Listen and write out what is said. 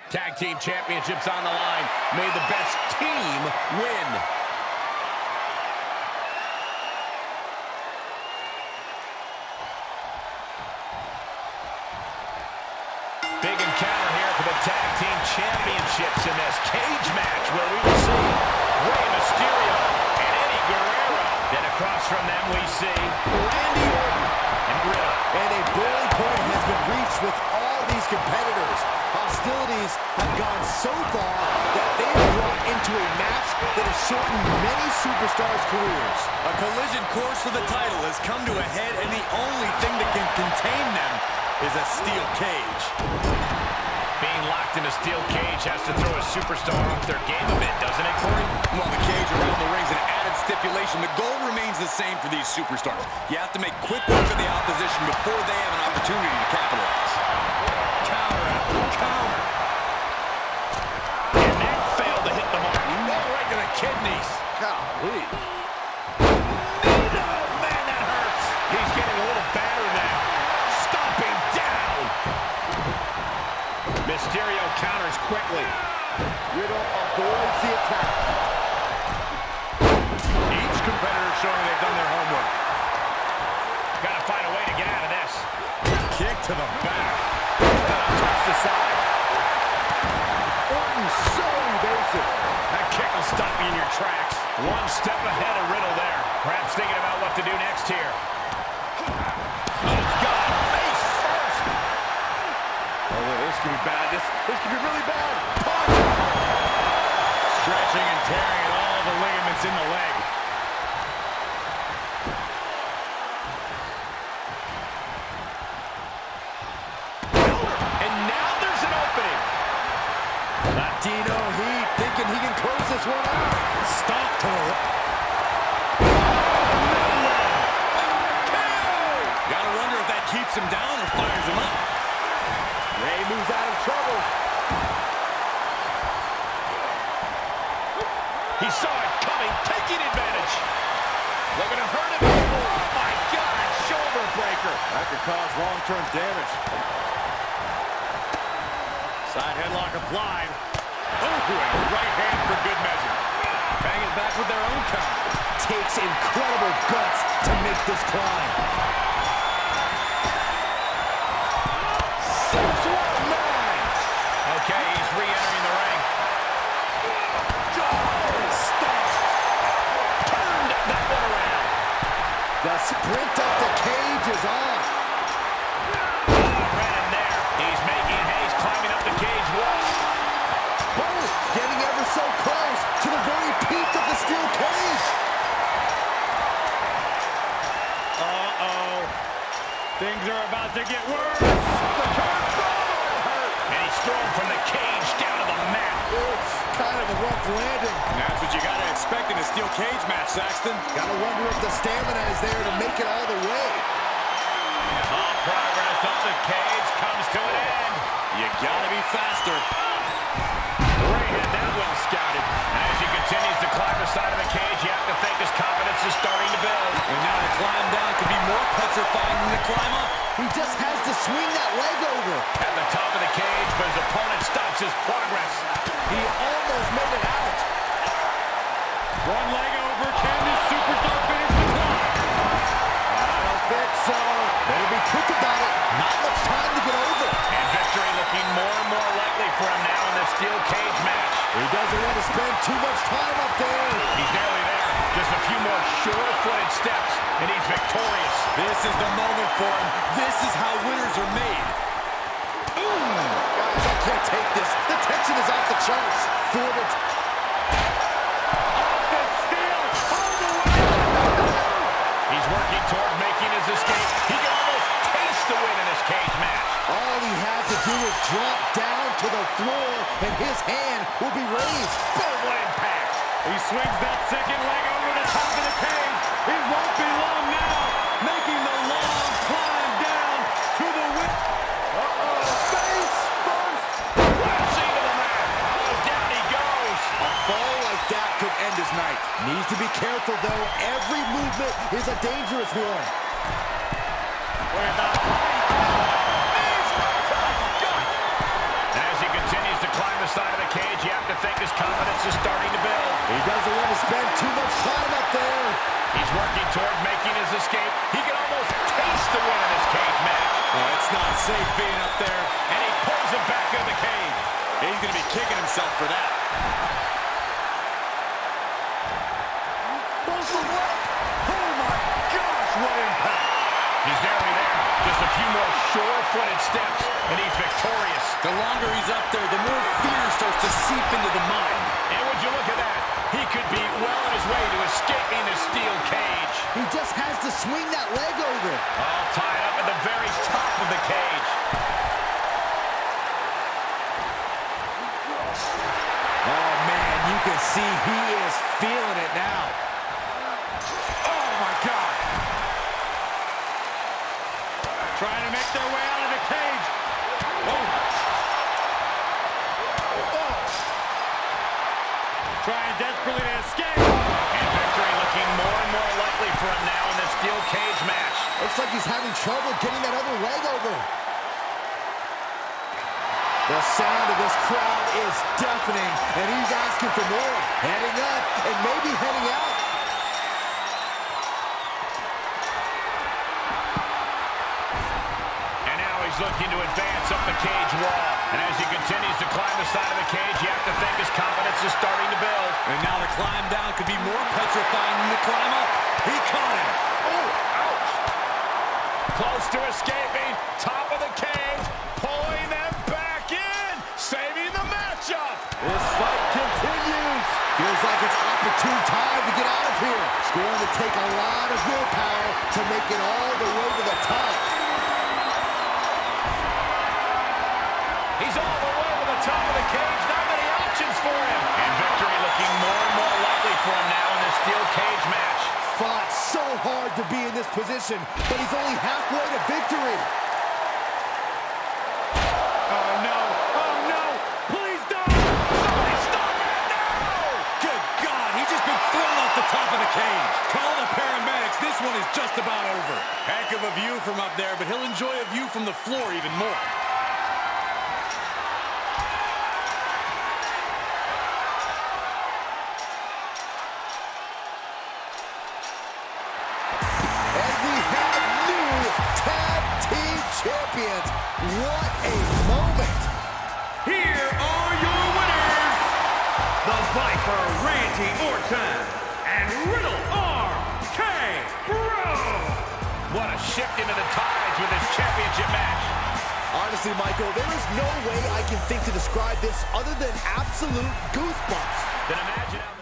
Tag team championships on the line. May the best team win. Big encounter here for the tag team championships in this cage match where we will see Rey Mysterio and Guerrero. Then across from them we see Randy Orton and Riddle. And a boiling point has been reached with all these competitors. Hostilities have gone so far that they have brought into a match that has shortened many superstars' careers. A collision course for the title has come to a head, and the only thing that can contain them is a steel cage. Being locked in a steel cage has to throw a superstar off their game a bit, doesn't it, Corey? While the cage around the ring is an added stipulation, the goal remains the same for these superstars. You have to make quick work of the opposition before they have an opportunity to capitalize. Counter after counter. And that failed to hit the mark. Oh, right to the kidneys. Golly. Oh, man, that hurts. He's getting a little battered now. Stomping down. Mysterio counters quickly. Riddle avoids the attack. Each competitor showing they've done their homework. Got to find a way to get out of this. Kick to the back. Tossed aside. Orton so evasive. That kick will stop you in your tracks. One step ahead of Riddle there. Perhaps thinking about what to do next here. Oh, God, face first. Oh, this could be bad. This could be really bad. Punch. Stretching and tearing at all the ligaments in the leg. And now there's an opening. Latino Heat thinking he can close this one out. Stop to the right. Gotta wonder if that keeps him down or fires him up. Rey moves out of trouble. He saw it coming, taking advantage. Looking to hurt him. Oh, my God, shoulder breaker. That could cause long-term damage. Side headlock applied. Oh, and right hand for good measure. Banging back with their own counter. Takes incredible guts to make this climb. 619. Okay, he's re-entering the ring. Stop. Turned that one around. The sprint up the cage is on. Ran him there. He's making haste, climbing up the cage wall. Both getting ever so close to the very peak of the steel cage. Uh-oh. Things are about to get worse. The turnbuckle hurt. And he's thrown from the cage down to the mat. It's kind of a rough landing. That's what you gotta expect in a steel cage match, Saxton. Gotta wonder if the stamina is there to make it all the way. All progress up the cage comes to an end. You gotta be faster. Rey had that well scouted. As he continues to climb the side of the cage, you have to think his confidence is starting to build. And now the climb down could be more petrifying than the climb up. He just has to swing that leg over. At the top of the cage, but his opponent stops his progress. He almost made it out. One leg over. Can this superstar finish the climb? I don't think so. Better be quick about it. Not much time to get over. And victory looking more and more likely for him now in this steel cage match. He doesn't want to spend too much time up there. He's nearly there. Just a few more sure-footed steps, and he's victorious. This is the moment for him. This is how winners are made. Guys, I can't take this. The tension is off the charts. Off the steel, all the way. He's working toward making his escape. He can almost taste the win in this cage match. All he had to do is drop down to the floor, and his hand will be raised. Boom, what impact. He swings that second leg over the top of the cage. It won't be long now, making the long climb down to the win. Face first. Crashing to the mat. Oh, down he goes. A fall like that could end his night. Needs to be careful, though. Every movement is a dangerous one. As he continues to climb think his confidence is starting to build. He doesn't want to spend too much time up there. He's working toward making his escape. He can almost taste the win in this cage match. Oh, it's not safe being up there. And he pulls him back into the cage. He's going to be kicking himself for that. Oh my gosh, what impact. He's nearly there. Just a few more sure-footed steps, and he's victorious. The longer he's up there, the more fear starts to seep into the mind. And would you look at that? He could be well on his way to escaping the steel cage. He just has to swing that leg over. All tied up at the very top of the cage. Oh man, you can see he is feeling it now. Oh my God. Trying to make their way out of the cage. Oh. Trying desperately to escape. And victory looking more and more likely for him now in this steel cage match. Looks like he's having trouble getting that other leg over. The sound of this crowd is deafening, and he's asking for more. Heading up and maybe heading out. And now he's looking to advance up the cage wall. And as he continues to climb the side of the cage, you have to think his confidence is starting to build. And now the climb down could be more petrifying than the climb up. He caught him. Oh, ouch. Close to escaping. Top of the cage. Pulling them back in. Saving the matchup. This fight continues. Feels like it's opportune time to get out of here. It's going to take a lot of willpower to make it all the way to the top. He's all the way to the top of the cage. Not many options for him. And victory looking more and more likely for him now in this steel cage match. Fought so hard to be in this position, but he's only halfway to victory. Oh, no. Oh, no. Please don't. Somebody stop it now. Good God. He's just been thrown off the top of the cage. Call the paramedics. This one is just about over. Heck of a view from up there, but he'll enjoy a view from the floor even more. Champions. What a moment. Here are your winners, the Viper Randy Orton and Riddle RK Bro. What a shift into the tides with this championship match. Honestly, Michael, there is no way I can think to describe this other than absolute goosebumps. Then imagine how